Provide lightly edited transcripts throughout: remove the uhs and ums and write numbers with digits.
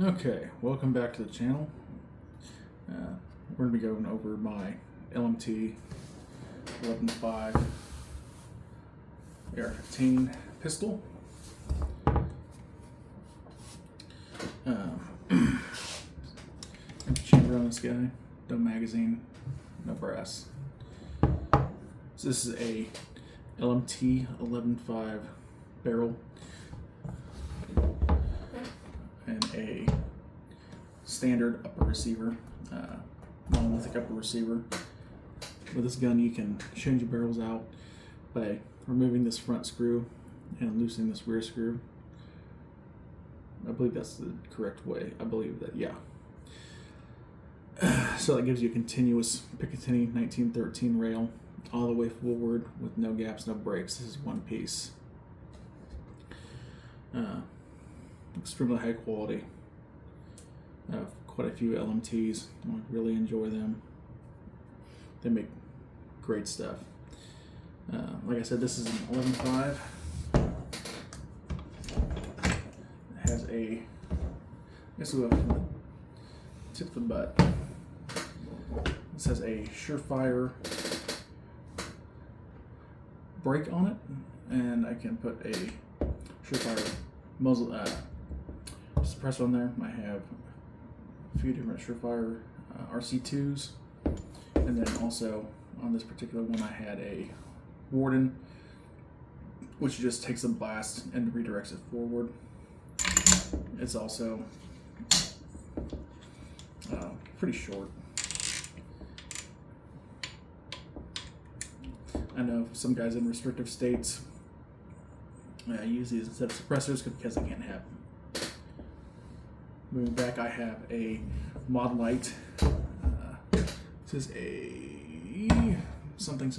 Okay, welcome back to the channel. We're going to be going over my Lmt 11.5 AR15 pistol. Empty chamber on this guy, no magazine, no brass. So this is a Lmt 11.5 barrel and a standard upper receiver, monolithic upper receiver. With this gun you can change the barrels out by removing this front screw and loosening this rear screw. I believe that's the correct way. I believe that, yeah. So that gives you a continuous Picatinny 1913 rail all the way forward with no gaps, no breaks. This is one piece. Extremely high quality. Quite a few LMTs. I really enjoy them. They make great stuff. Like I said, this is an 11.5. It has a, I guess we'll go from the tip of the butt. This has a Surefire brake on it, and I can put a Surefire muzzle suppressor on there. I have a few different Surefire RC2s, and then also on this particular one I had a Warden, which just takes a blast and redirects it forward. It's also pretty short. I know some guys in restrictive states use these instead of suppressors because they can't have them. Moving back, I have a Mod Light. This is a something.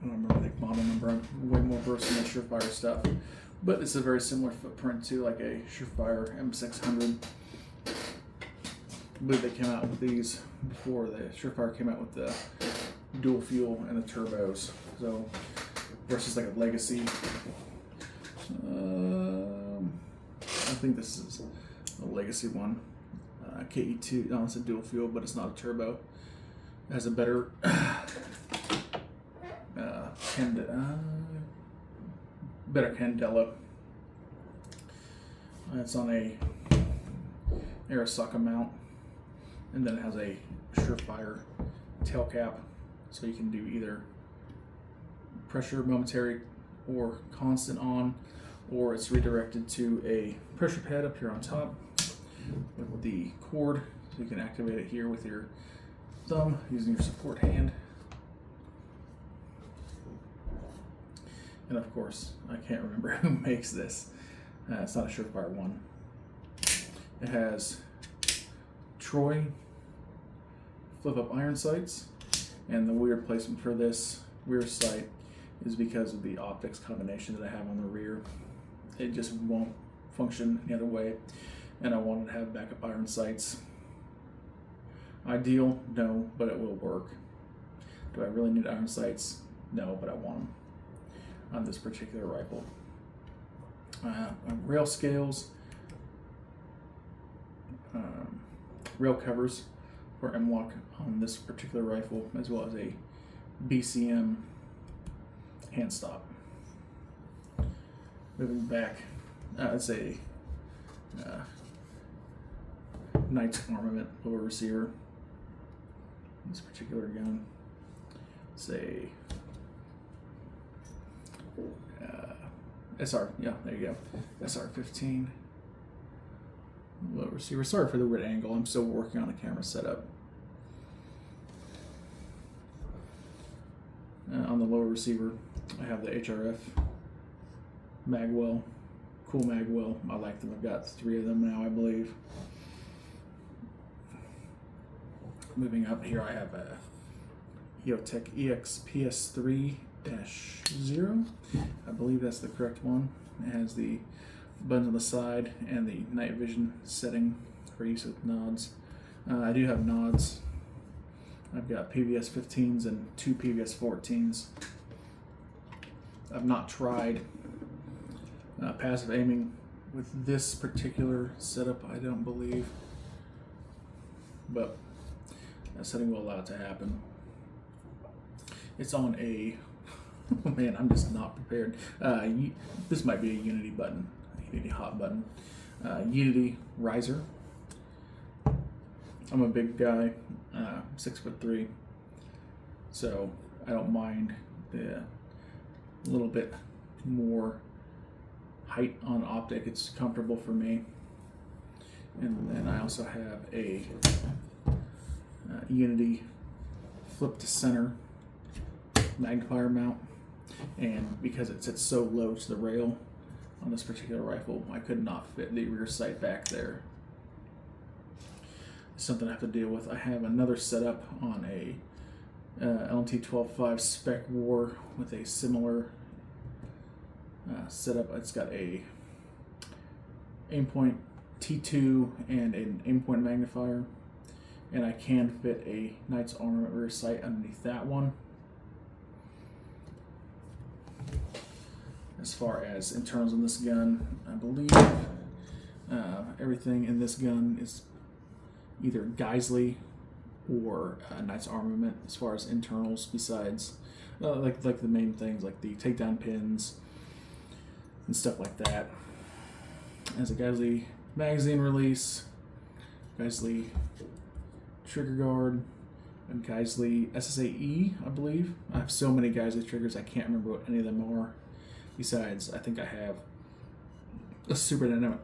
I don't remember the model number. I'm way more versed in the Surefire stuff, but it's a very similar footprint to like a Surefire M600. I believe they came out with these before the Surefire came out with the dual fuel and the turbos. So versus like a Legacy. I think this is a Legacy one. KE2. No, it's a dual fuel, but it's not a turbo. It has a better better candela. It's on a Arisaka mount, and then it has a Surefire tail cap, so you can do either pressure momentary or constant on, or it's redirected to a pressure pad up here on top with the cord, so you can activate it here with your thumb using your support hand. And of course, I can't remember who makes this. It's not a Surefire one. It has Troy flip-up iron sights, and the weird placement for this rear sight is because of the optics combination that I have on the rear. It just won't function any other way, and I wanted to have backup iron sights. Ideal? No, but it will work. Do I really need iron sights? No, but I want them on this particular rifle. Rail scales, rail covers for M-Lock on this particular rifle, as well as a BCM hand stop. Moving back, it's a Knights Armament lower receiver. This particular gun, it's a SR, yeah, there you go, SR15 low receiver. Sorry for the weird angle, I'm still working on the camera setup. On the lower receiver, I have the HRF magwell, cool magwell. I like them. I've got 3 of them now, I believe. Moving up here, I have a EOTech EXPS3-0. I believe that's the correct one. It has the buttons on the side and the night vision setting for use with nods. I do have nods. I've got PVS 15s and 2 PVS 14s. I've not tried passive aiming with this particular setup, I don't believe, but that setting will allow it to happen. It's on a, oh man, I'm just not prepared. This might be a Unity button, Unity hot button. Unity riser. I'm a big guy, 6'3", so I don't mind the little bit more height on optic. It's comfortable for me. And then I also have a Unity flip to center magnifier mount, and because it sits so low to the rail on this particular rifle, I could not fit the rear sight back there. It's something I have to deal with. I have another setup on a Lmt 12.5 Spec War with a similar setup. It's got a aimpoint T2 and an aimpoint magnifier, and I can fit a Knights Armament rear sight underneath that one. As far as internals in this gun, I believe everything in this gun is either Geisley or Knights Armament as far as internals, besides like the main things like the takedown pins and stuff like that. As a Geisley magazine release, Geisley trigger guard, and Geisley SSAE, I believe. I have so many Geisley triggers I can't remember what any of them are. Besides, I think I have a super dynamic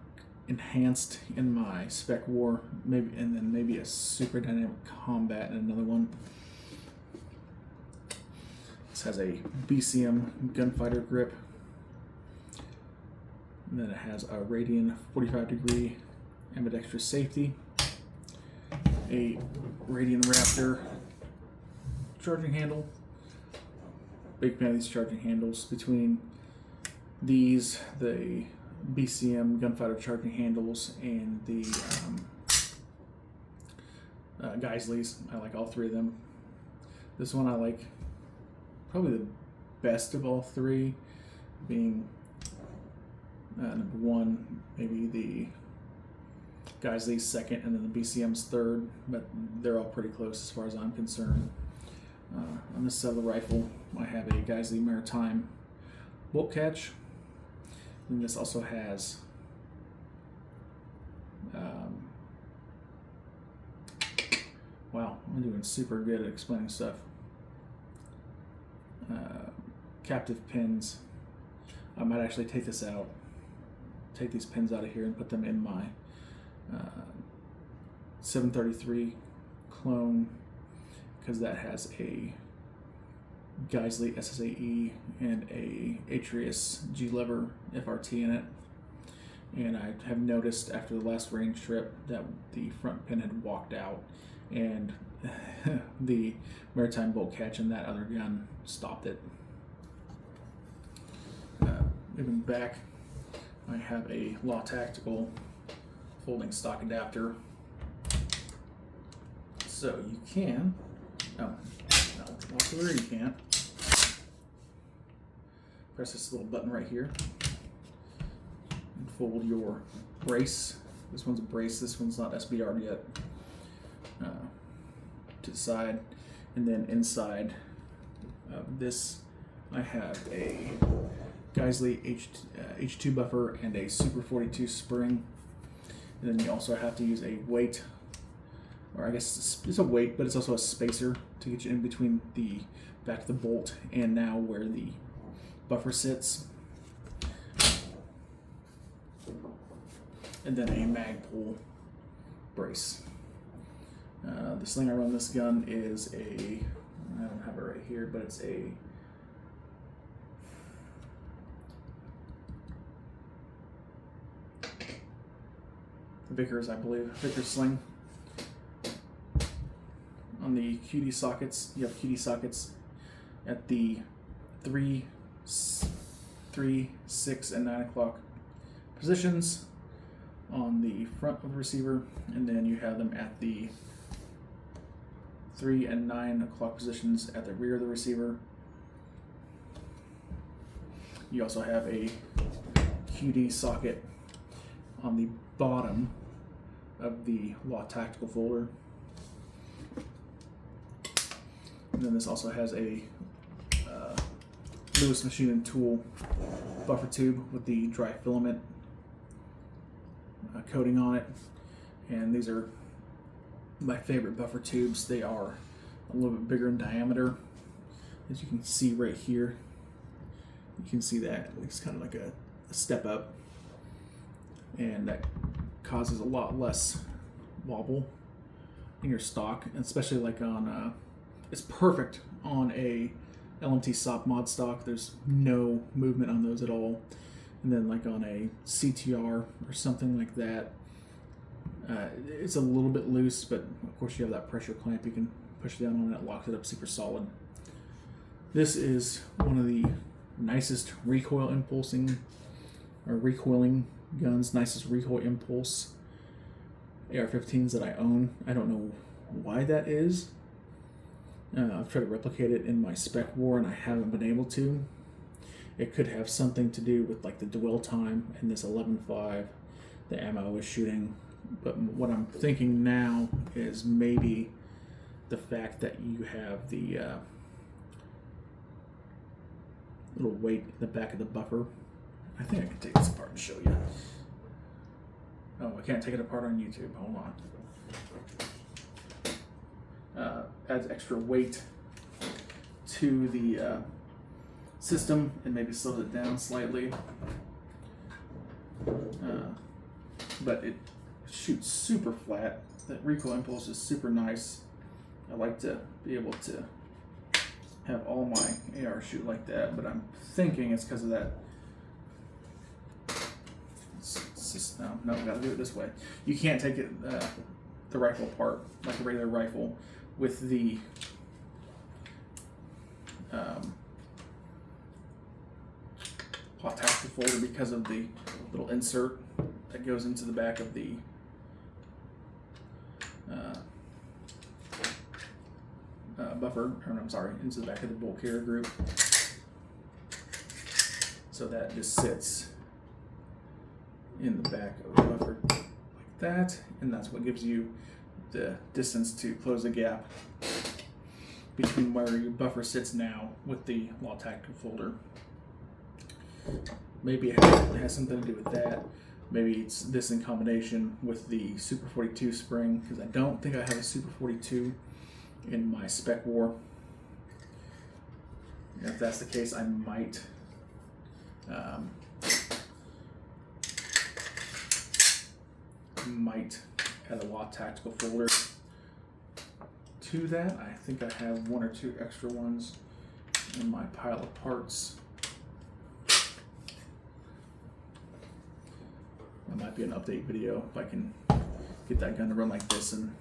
enhanced in my Spec War, maybe, and then maybe a super dynamic combat in another one. This has a BCM gunfighter grip. And then it has a Radian 45-degree ambidextrous safety, a Radian Raptor charging handle. Big fan of these charging handles. Between these, the BCM gunfighter charging handles, and the Geisleys, I like all three of them. This one I like probably the best of all three, being number one, maybe the Geisley's second, and then the BCM's third, but they're all pretty close as far as I'm concerned. On this side of the rifle, I have a Geisley Maritime bolt catch, and this also has wow, I'm doing super good at explaining stuff. Captive pins. I might actually take this out, take these pins out of here and put them in my 733 clone, because that has a Geisley SSAE and a Atrius G-Lever FRT in it. And I have noticed after the last range trip that the front pin had walked out, and the Maritime bolt catch in that other gun stopped it. Moving back, I have a Law Tactical folding stock adapter. So you can, luckily you can't. Press this little button right here and fold your brace. This one's a brace, this one's not SBR'd yet. To the side, and then inside of this I have a Geisley H2 buffer and a Super 42 spring. And then you also have to use a weight, or I guess it's a weight, but it's also a spacer to get you in between the back of the bolt and now where the buffer sits. And then a mag pull brace. The sling I run this gun is a, I don't have it right here, but it's a Vickers, I believe, Vickers sling. On the QD sockets, you have QD sockets at the 3, 6, and 9 o'clock positions on the front of the receiver, and then you have them at the 3 and 9 o'clock positions at the rear of the receiver. You also have a QD socket on the bottom of the Law Tactical folder. And then this also has a Lewis Machine and Tool buffer tube with the dry filament coating on it. And these are my favorite buffer tubes. They are a little bit bigger in diameter, as you can see right here. You can see that it's kind of like a step up, and that causes a lot less wobble in your stock, and especially like on it's perfect on a LMT SOP mod stock. There's no movement on those at all. And then like on a CTR or something like that, it's a little bit loose, but of course you have that pressure clamp. You can push down on it, locks it up super solid. This is one of the nicest recoil impulsing or recoiling guns, nicest recoil impulse AR15s that I own. I don't know why that is. I've tried to replicate it in my spec war and I haven't been able to. It could have something to do with like the dwell time and this 11.5 the ammo is shooting. But what I'm thinking now is maybe the fact that you have the little weight in the back of the buffer. I think I can take this apart and show you. Oh, I can't take it apart on YouTube. Hold on. Adds extra weight to the system and maybe slows it down slightly. But it shoots super flat. That recoil impulse is super nice. I like to be able to have all my AR shoot like that, but I'm thinking it's because of that. It's just, no, gotta do it this way. You can't take it the rifle apart like a regular rifle with the Hot Tactical folder because of the little insert that goes into the back of the buffer, or I'm sorry, into the back of the bolt carrier group. So that just sits in the back of the buffer like that, and that's what gives you the distance to close the gap between where your buffer sits now with the Law Tactical folder. Maybe it has something to do with that. Maybe it's this in combination with the Super 42 spring, because I don't think I have a Super 42 in my spec war. And if that's the case, I might add a Law Tactical folder to that. I think I have one or two extra ones in my pile of parts. That might be an update video if I can get that gun to run like this and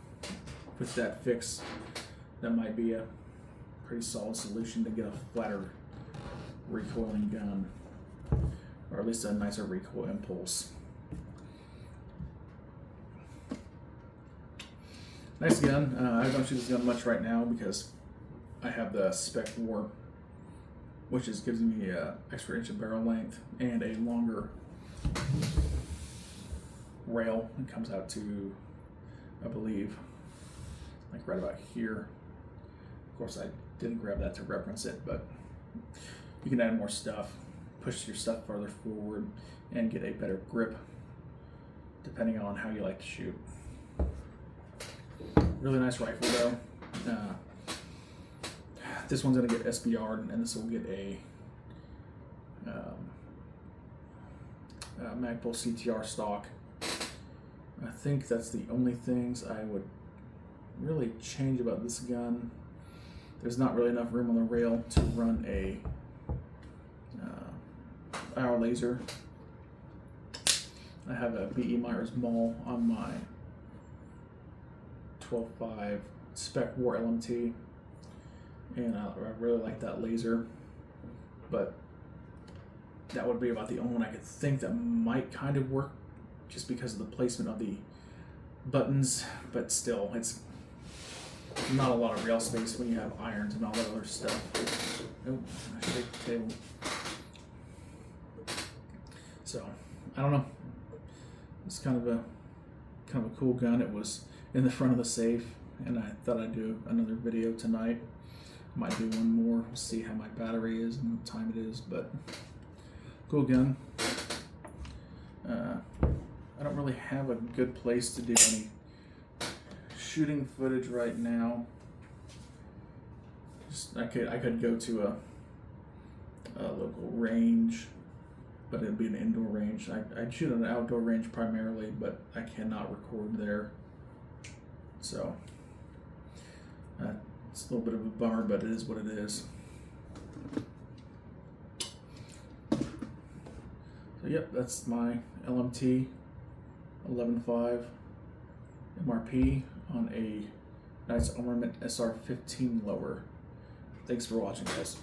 with that fix. That might be a pretty solid solution to get a flatter recoiling gun, or at least a nicer recoil impulse. Nice gun. I don't shoot this gun much right now because I have the spec war, which is gives me an extra inch of barrel length and a longer rail. It comes out to, I believe, like right about here. Of course, I didn't grab that to reference it, but you can add more stuff, push your stuff farther forward, and get a better grip depending on how you like to shoot. Really nice rifle though. This one's gonna get SBR'd, and this will get a Magpul CTR stock. I think that's the only things I would really change about this gun. There's not really enough room on the rail to run a IR laser. I have a BE Myers Mall on my 12.5 spec war LMT, and I really like that laser, but that would be about the only one I could think that might kind of work just because of the placement of the buttons, but still, it's not a lot of rail space when you have irons and all that other stuff. Oh, I shake the table. So, I don't know. It's kind of a cool gun. It was in the front of the safe, and I thought I'd do another video tonight. Might do one more, see how my battery is and what time it is, but cool gun. I don't really have a good place to do any shooting footage right now. I could go to a local range, but it'd be an indoor range. I'd shoot at an outdoor range primarily, but I cannot record there. So it's a little bit of a bummer, but it is what it is. So yep, that's my LMT 11.5 MRP on a Knights Armament SR15 lower. Thanks for watching, guys.